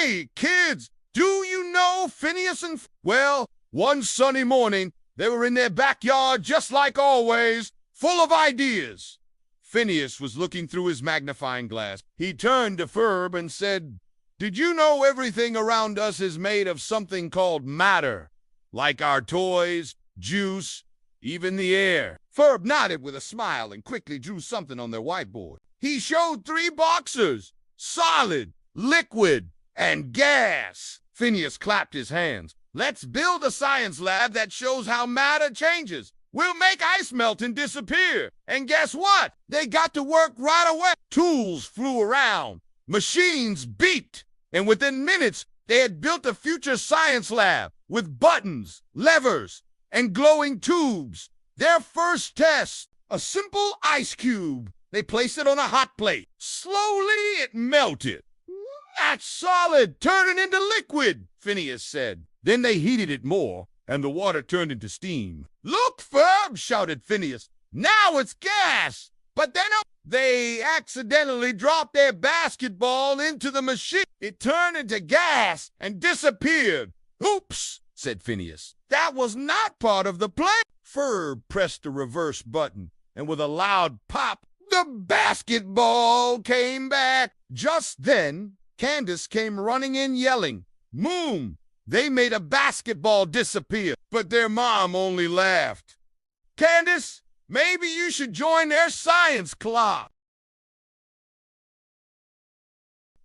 Hey, kids, do you know Phineas and Well, one sunny morning, they were in their backyard just like always, full of ideas. Phineas was looking through his magnifying glass. He turned to Ferb and said, "Did you know everything around us is made of something called matter? Like our toys, juice, even the air." Ferb nodded with a smile and quickly drew something on their whiteboard. He showed 3 boxes: solid, liquid, and gas. Phineas clapped his hands. "Let's build a science lab that shows how matter changes. We'll make ice melt and disappear." And guess what? They got to work right away. Tools flew around. Machines beeped. And within minutes, they had built a future science lab with buttons, levers, and glowing tubes. Their first test, a simple ice cube. They placed it on a hot plate. Slowly, it melted. "That's solid, turning into liquid," Phineas said. Then they heated it more, and the water turned into steam. "Look, Ferb!" shouted Phineas. "Now it's gas!" But then they accidentally dropped their basketball into the machine. It turned into gas and disappeared. "Oops," said Phineas. "That was not part of the plan." Ferb pressed the reverse button, and with a loud pop, the basketball came back. Just then, Candace came running in yelling, "Moom! They made a basketball disappear." But their mom only laughed. "Candace, maybe you should join their science club.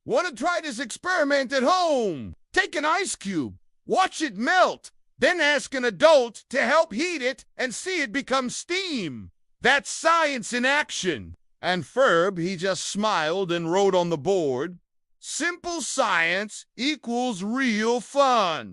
Want to try this experiment at home? Take an ice cube, watch it melt, then ask an adult to help heat it and see it become steam. That's science in action." And Ferb, he just smiled and wrote on the board, "Simple science equals real fun."